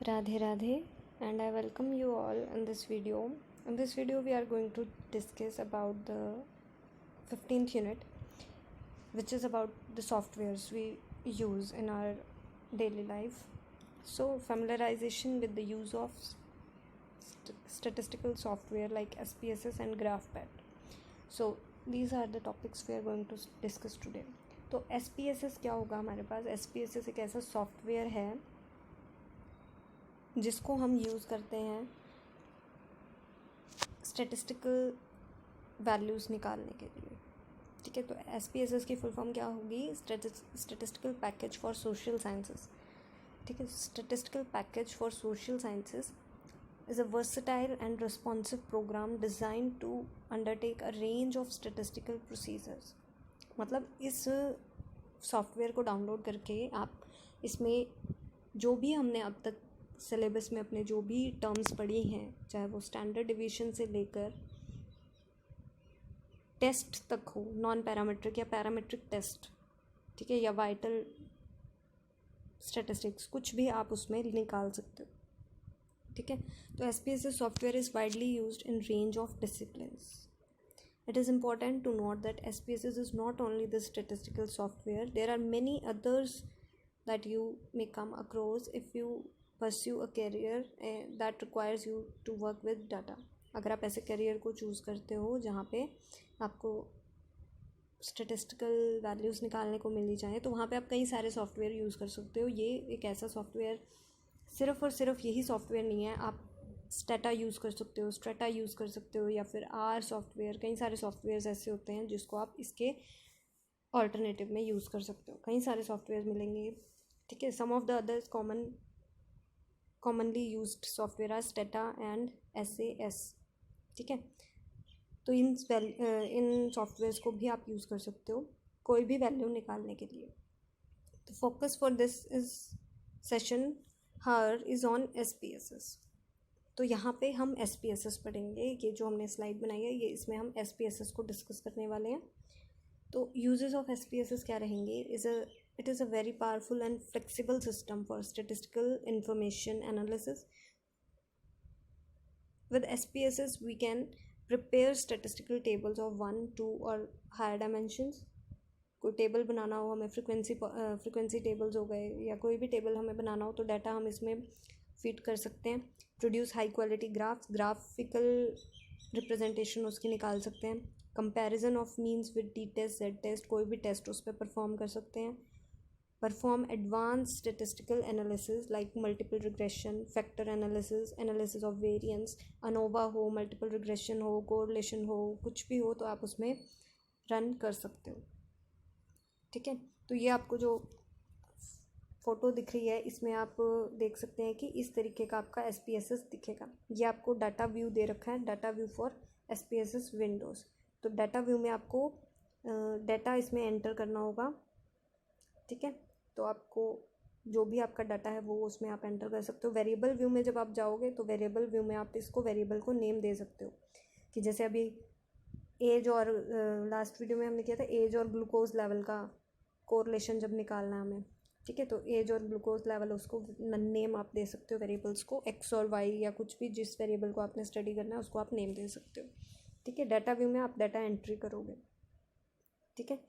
Radhe Radhe, and I welcome you all in this video. In this video we are going to discuss about the 15th unit, which is about the softwares we use in our daily life. So familiarization with the use of statistical software like SPSS and GraphPad. So these are the topics we are going to discuss today. तो SPSS क्या होगा हमारे पास? SPSS एक ऐसा software है जिसको हम use करते हैं स्टैटिस्टिकल वैल्यूज़ निकालने के लिए. ठीक है, तो SPSS की फुल फॉर्म क्या होगी? Statistical package for social sciences. ठीक है, statistical package for social sciences is a versatile and responsive program designed to undertake a range of statistical procedures. मतलब इस सॉफ्टवेयर को डाउनलोड करके आप इसमें जो भी हमने अब तक सिलेबस में अपने जो भी टर्म्स पढ़ी हैं, चाहे वो स्टैंडर्ड डिवीजन से लेकर टेस्ट तक हो, नॉन पैरामेट्रिक या पैरामेट्रिक टेस्ट, ठीक है, या वाइटल स्टैटिस्टिक्स, कुछ भी आप उसमें निकाल सकते हो. ठीक है, तो SPSS software is widely used in range of disciplines. It is important to note that SPSS is not only the statistical software. There are many others that you may come across if you pursue a career that requires you to work with data. अगर आप ऐसे career को choose करते हो जहाँ पे आपको statistical values निकालने को मिल जाए, तो वहाँ पे आप कई सारे सॉफ्टवेयर यूज़ कर सकते हो. ये एक ऐसा सॉफ्टवेयर सिर्फ़ और सिर्फ यही सॉफ्टवेयर नहीं है. आप स्टेटा यूज़ कर सकते हो, स्ट्रेटा यूज़ कर सकते हो, या फिर आर सॉफ्टवेयर. कई सारे सॉफ्टवेयर्स ऐसे होते हैं जिसको आप इसके ऑल्टरनेटिव में यूज़ कर सकते हो. कई सारे सॉफ्टवेयर मिलेंगे. ठीक है, some of the others commonly used software are Stata and SAS. ठीक है, तो इन सॉफ्टवेयर्स को भी आप यूज़ कर सकते हो कोई भी वैल्यू निकालने के लिए. तो focus for this is session her is on SPSS. तो यहाँ पे हम SPSS पढ़ेंगे. ये जो हमने स्लाइड बनाई है, ये इसमें हम SPSS को डिस्कस करने वाले हैं. तो यूजेस ऑफ SPSS क्या रहेंगे? It is a very powerful and flexible system for statistical information analysis. With SPSS we can prepare statistical tables of 1, 2 और हायर डायमेंशंस. कोई टेबल बनाना हो हमें, फ्रिक्वेंसी टेबल्स हो गए, या कोई भी टेबल हमें बनाना हो, तो डाटा हम इसमें फीड कर सकते हैं. Produce high quality graphical representation उसकी निकाल सकते हैं. Comparison of means with t test, z test, कोई भी टेस्ट उस पर परफॉर्म कर सकते हैं. Perform advance statistical analysis like multiple regression, factor analysis, analysis of variance, ANOVA हो, मल्टीपल रिग्रेशन हो, कोरिलेशन हो, कुछ भी हो तो आप उसमें रन कर सकते हो. ठीक है, तो ये आपको जो फ़ोटो दिख रही है इसमें आप देख सकते हैं कि इस तरीके का आपका SPSS दिखेगा. ये आपको डाटा व्यू दे रखा है, data view for SPSS Windows. तो डाटा व्यू में आपको डाटा इसमें एंटर करना होगा. ठीक है, तो आपको जो भी आपका डाटा है वो उसमें आप एंटर कर सकते हो. वेरिएबल व्यू में जब आप जाओगे तो वेरिएबल व्यू में आप इसको वेरिएबल को नेम दे सकते हो, कि जैसे अभी एज और लास्ट वीडियो में हमने किया था एज और ग्लूकोज लेवल का कोरिलेशन जब निकालना है हमें. ठीक है, तो एज और ग्लूकोज लेवल उसको नेम आप दे सकते हो वेरिएबल्स को. X और Y या कुछ भी जिस वेरिएबल को आपने स्टडी करना है उसको आप नेम दे सकते हो. ठीक है, डाटा व्यू में आप डाटा एंट्री करोगे. ठीक है,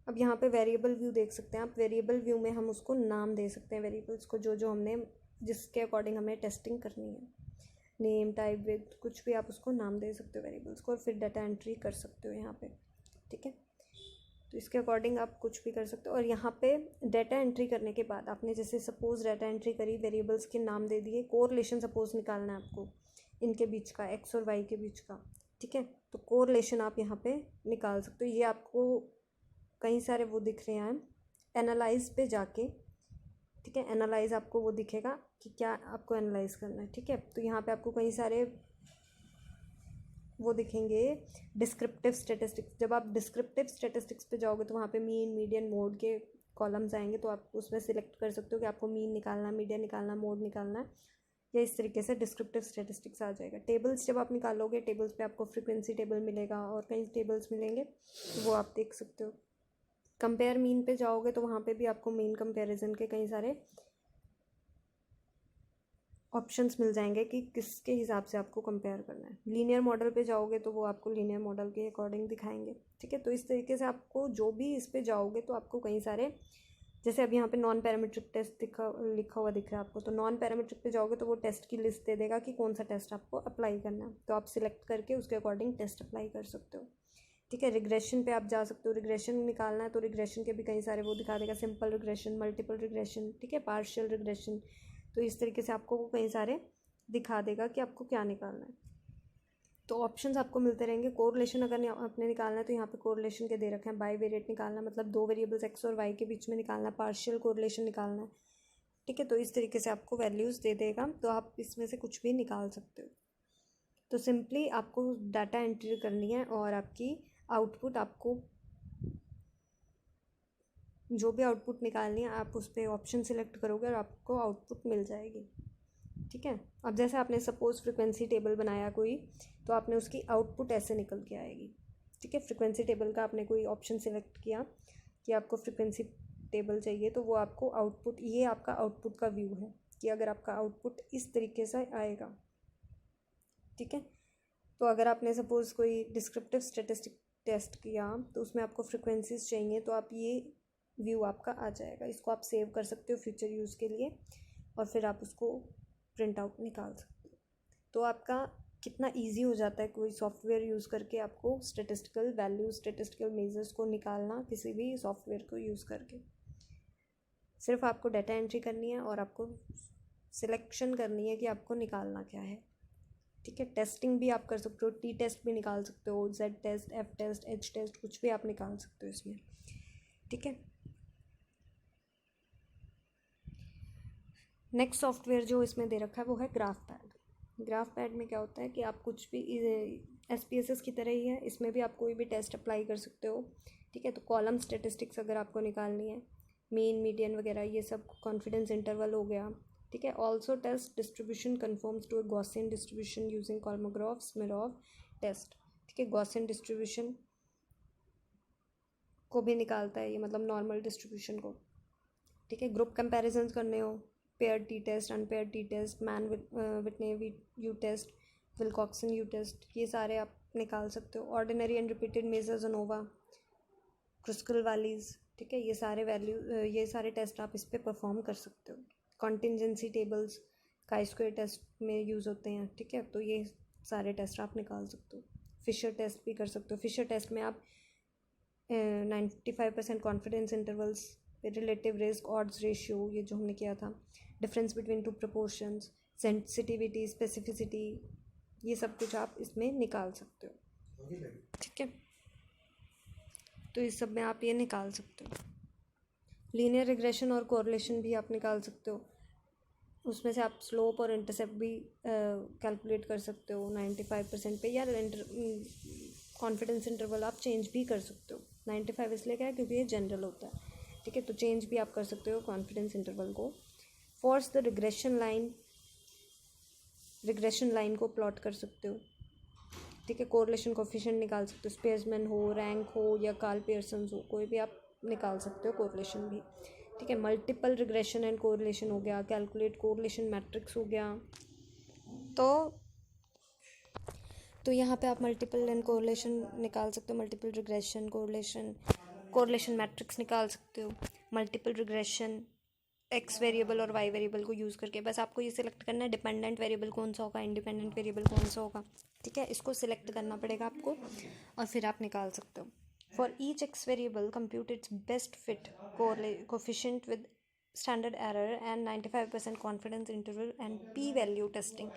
अब यहाँ पे वेरिएबल व्यू देख सकते हैं आप. वेरिएबल व्यू में हम उसको नाम दे सकते हैं वेरिएबल्स को, जो हमने जिसके अकॉर्डिंग हमें टेस्टिंग करनी है. नेम, टाइप, विद, कुछ भी आप उसको नाम दे सकते हो वेरिएबल्स को, और फिर डाटा एंट्री कर सकते हो यहाँ पे. ठीक है, तो इसके अकॉर्डिंग आप कुछ भी कर सकते हो. और यहाँ पे डाटा एंट्री करने के बाद आपने जैसे सपोज़ डाटा एंट्री करी, वेरिएबल्स के नाम दे दिए, कोरिलेशन सपोज़ निकालना है आपको इनके बीच का, X और Y के बीच का. ठीक है, तो कोरिलेशन आप यहाँ पे निकाल सकते हो. ये आपको कई सारे वो दिख रहे हैं एनालाइज पे जाके. ठीक है, एनालाइज आपको वो दिखेगा कि क्या आपको एनालाइज करना है. ठीक है, तो यहाँ पे आपको कई सारे वो दिखेंगे डिस्क्रिप्टिव स्टैटिस्टिक्स. जब आप डिस्क्रिप्टिव स्टैटिस्टिक्स पे जाओगे तो वहाँ पे मीन, मीडियन, मोड के कॉलम्स आएंगे. तो आप उसमें सिलेक्ट कर सकते हो कि आपको मीन निकालना है, मीडियन निकालना है, मोड निकालना है, या इस तरीके से डिस्क्रिप्टिव स्टैटिस्टिक्स आ जाएगा. टेबल्स जब आप निकालोगे, टेबल्स पे आपको फ्रीक्वेंसी टेबल मिलेगा और कई टेबल्स मिलेंगे, तो वो आप देख सकते हो. कंपेयर मीन पे जाओगे तो वहाँ पे भी आपको मीन कंपैरिजन के कई सारे ऑप्शंस मिल जाएंगे कि किसके हिसाब से आपको कंपेयर करना है। लीनियर मॉडल पे जाओगे तो वो आपको लीनियर मॉडल के अकॉर्डिंग दिखाएंगे, ठीक है। तो इस तरीके से आपको जो भी इस पे जाओगे तो आपको कई सारे, जैसे अब यहाँ पे नॉन पैरामीट्रिक टेस्ट लिखा हुआ दिख रहा है आपको, तो नॉन पैरामीट्रिक पे जाओगे तो वो टेस्ट की लिस्ट दे देगा कि कौन सा टेस्ट आपको अप्लाई करना है, तो आप सिलेक्ट करके उसके अकॉर्डिंग टेस्ट अप्लाई कर सकते हो, ठीक है। रिग्रेशन पे आप जा सकते हो, रिग्रेशन निकालना है तो रिग्रेशन के भी कई सारे वो दिखा देगा, सिंपल रिग्रेशन, मल्टीपल रिग्रेशन, ठीक है, पार्शियल रिग्रेशन। तो इस तरीके से आपको वो कई सारे दिखा देगा कि आपको क्या निकालना है। तो ऑप्शंस आपको मिलते रहेंगे। कोरिलेशन अगर आपने निकालना है तो यहाँ पे कोरिलेशन के दे रखे हैं, बाई वेरिएट निकालना मतलब दो वेरिएबल्स एक्स और वाई के बीच में निकालना, पार्शियल कोरिलेशन निकालना है, ठीक है। तो इस तरीके से आपको वैल्यूज़ दे देगा, तो आप इसमें से कुछ भी निकाल सकते हो। तो सिंपली आपको डाटा एंट्री करनी है और आपकी आउटपुट, आपको जो भी आउटपुट निकालनी है आप उस पर ऑप्शन सिलेक्ट करोगे और आपको आउटपुट मिल जाएगी, ठीक है। अब जैसे आपने सपोज फ्रिक्वेंसी टेबल बनाया कोई, तो आपने उसकी आउटपुट ऐसे निकल के आएगी, ठीक है। फ्रिक्वेंसी टेबल का आपने कोई ऑप्शन सिलेक्ट किया कि आपको फ्रिक्वेंसी टेबल चाहिए, तो वो आपको आउटपुट, ये आपका आउटपुट का व्यू है कि अगर आपका आउटपुट इस तरीके से आएगा, ठीक है। तो अगर आपने सपोज़ कोई डिस्क्रिप्टिव स्टेटिस्टिक टेस्ट किया तो उसमें आपको फ्रिक्वेंसीज चाहिए, तो आप ये व्यू आपका आ जाएगा। इसको आप सेव कर सकते हो फ्यूचर यूज़ के लिए और फिर आप उसको प्रिंट आउट निकाल सकते हो। तो आपका कितना इजी हो जाता है कोई सॉफ्टवेयर यूज़ करके आपको स्टेटिस्टिकल वैल्यू, स्टेटिस्टिकल मेजर्स को निकालना किसी भी सॉफ्टवेयर को यूज़ करके। सिर्फ आपको डाटा एंट्री करनी है और आपको सिलेक्शन करनी है कि आपको निकालना क्या है, ठीक है। टेस्टिंग भी आप कर सकते हो, टी टेस्ट भी निकाल सकते हो, z test, F test, H test, कुछ भी आप निकाल सकते हो इसमें, ठीक है। नेक्स्ट सॉफ्टवेयर जो इसमें दे रखा है वो है ग्राफ पैड। ग्राफ पैड में क्या होता है कि आप कुछ भी, SPSS की तरह ही है, इसमें भी आप कोई भी टेस्ट अप्लाई कर सकते हो, ठीक है। तो कॉलम स्टेटिस्टिक्स अगर आपको निकालनी है, मीन, मीडियन वगैरह ये सब, कॉन्फिडेंस इंटरवल हो गया, ठीक है। Also test distribution conforms to a Gaussian distribution using Kolmogorov Smirnov test, ठीक है। गॉसियन डिस्ट्रीब्यूशन को भी निकालता है ये, मतलब नॉर्मल डिस्ट्रीब्यूशन को, ठीक है। ग्रुप कंपैरिजंस करने हो, pair t test, unpair t test, Mann Whitney U test, Wilcoxon U test, ये सारे आप निकाल सकते हो। Ordinary and repeated measures ANOVA, Kruskal Wallis, ठीक है। ये सारे टेस्ट आप इस पर परफॉर्म कर सकते हो। Contingency tables chi square test में यूज़ होते हैं, ठीक है। तो ये सारे टेस्ट आप निकाल सकते हो। फिशर टेस्ट भी कर सकते हो। फिशर टेस्ट में आप 95% confidence intervals, relative risk, odds ratio, ये जो हमने किया था, difference between two proportions, sensitivity, specificity, ये सब कुछ आप इसमें निकाल सकते हो, ठीक है। तो इस सब में आप ये निकाल सकते हो। लीनियर रिग्रेशन और कोरिलेशन भी आप निकाल सकते हो, उसमें से आप स्लोप और इंटरसेप्ट भी कैलकुलेट कर सकते हो 95% पे, या कॉन्फिडेंस इंटरवल आप चेंज भी कर सकते हो। 95 इसलिए क्या है क्योंकि ये जनरल होता है, ठीक है। तो चेंज भी आप कर सकते हो कॉन्फिडेंस इंटरवल को। फोर्स द रिग्रेशन लाइन को प्लॉट कर सकते हो, ठीक है। कोरिलेशन कोफिशिएंट निकाल सकते हो, स्पेसमैन हो, रैंक हो या कार्ल पियर्सन हो, कोई भी आप निकाल सकते हो कोरिलेशन भी, ठीक है। मल्टीपल रिग्रेशन एंड कोरिलेशन हो गया, कैलकुलेट कोरिलेशन मैट्रिक्स हो गया। तो यहाँ पे आप मल्टीपल एंड कोरिलेशन निकाल सकते हो, मल्टीपल रिग्रेशन, कोरिलेशन मैट्रिक्स निकाल सकते हो, मल्टीपल रिग्रेशन, एक्स वेरिएबल और वाई वेरिएबल को यूज़ करके। बस आपको ये सिलेक्ट करना है डिपेंडेंट वेरिएबल कौन सा होगा, इंडिपेंडेंट वेरिएबल कौन सा होगा, ठीक है। इसको सिलेक्ट करना पड़ेगा आपको और फिर आप निकाल सकते हो। For each x variable compute it's best fit coefficient with standard error and 95% confidence interval and p-value testing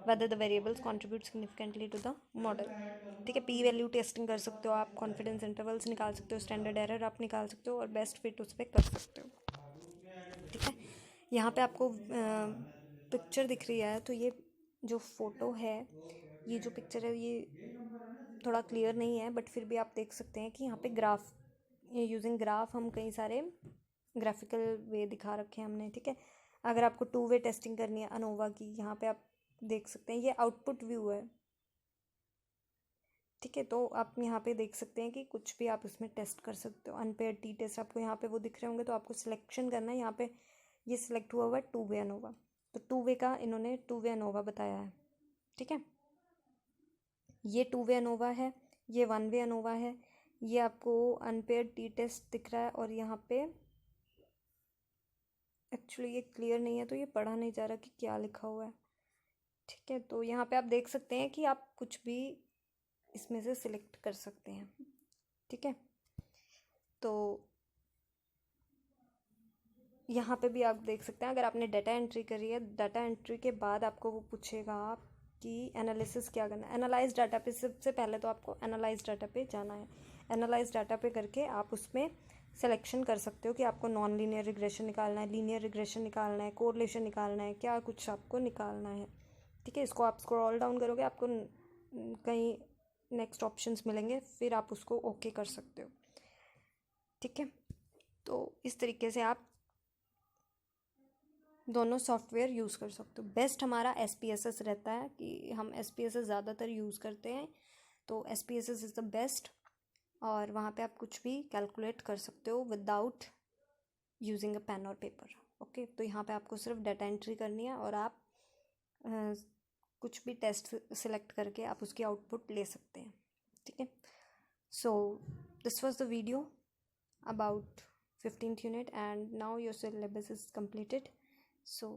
whether the variables contribute significantly to the model, ठीक है। p वैल्यू टेस्टिंग कर सकते हो आप, कॉन्फिडेंस इंटरवल्स निकाल सकते हो, standard error आप निकाल सकते हो और बेस्ट फिट उस पर कर सकते हो, ठीक है। यहाँ पे आपको पिक्चर दिख रही है, तो ये जो फ़ोटो है, ये जो पिक्चर है ये थोड़ा क्लियर नहीं है, बट फिर भी आप देख सकते हैं कि यहाँ पे ग्राफ, यूजिंग ग्राफ हम कई सारे ग्राफिकल वे दिखा रखे हैं हमने, ठीक है। अगर आपको 2 वे टेस्टिंग करनी है अनोवा की, यहाँ पे आप देख सकते हैं ये आउटपुट व्यू है, ठीक है। तो आप यहाँ पे देख सकते हैं कि कुछ भी आप इसमें टेस्ट कर सकते हो। अनपेयर टी टेस्ट आपको यहाँ पे वो दिख रहे होंगे, तो आपको सिलेक्शन करना है। यहाँ पे ये सिलेक्ट हुआ है 2 वे अनोवा, तो 2 वे का इन्होंने 2 वे अनोवा बताया है, ठीक है। ये 2 वे अनोवा है, ये 1 वे अनोवा है, ये आपको अनपेयर्ड टी टेस्ट दिख रहा है, और यहाँ पे एक्चुअली ये क्लियर नहीं है तो ये पढ़ा नहीं जा रहा कि क्या लिखा हुआ है, ठीक है। तो यहाँ पे आप देख सकते हैं कि आप कुछ भी इसमें से सिलेक्ट कर सकते हैं, ठीक है। तो यहाँ पे भी आप देख सकते हैं, अगर आपने डाटा एंट्री करी है, डाटा एंट्री के बाद आपको वो पूछेगा कि एनालिसिस क्या करना है। एनालाइज डाटा पे सबसे पहले तो आपको एनालाइज डाटा पे जाना है। एनालाइज डाटा पे करके आप उसमें सिलेक्शन कर सकते हो कि आपको नॉन लीनियर रिग्रेशन निकालना है, लीनियर रिग्रेशन निकालना है, कोरिलेशन निकालना है, क्या कुछ आपको निकालना है, ठीक है। इसको आप स्क्रॉल डाउन करोगे, आपको कहीं नेक्स्ट ऑप्शंस मिलेंगे, फिर आप उसको ओके कर सकते हो, ठीक है। तो इस तरीके से आप दोनों सॉफ्टवेयर यूज़ कर सकते हो। बेस्ट हमारा SPSS रहता है कि हम SPSS ज़्यादातर यूज़ करते हैं, तो SPSS इज़ द बेस्ट। और वहाँ पे आप कुछ भी कैलकुलेट कर सकते हो विदाउट यूजिंग अ पेन और पेपर, ओके। तो यहाँ पे आपको सिर्फ डाटा एंट्री करनी है और आप कुछ भी टेस्ट सिलेक्ट करके आप उसकी आउटपुट ले सकते हैं, ठीक है। So this was the video about 15th unit, and now your syllabus is completed, so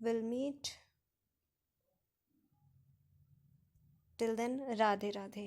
we'll meet till then. Radhe Radhe.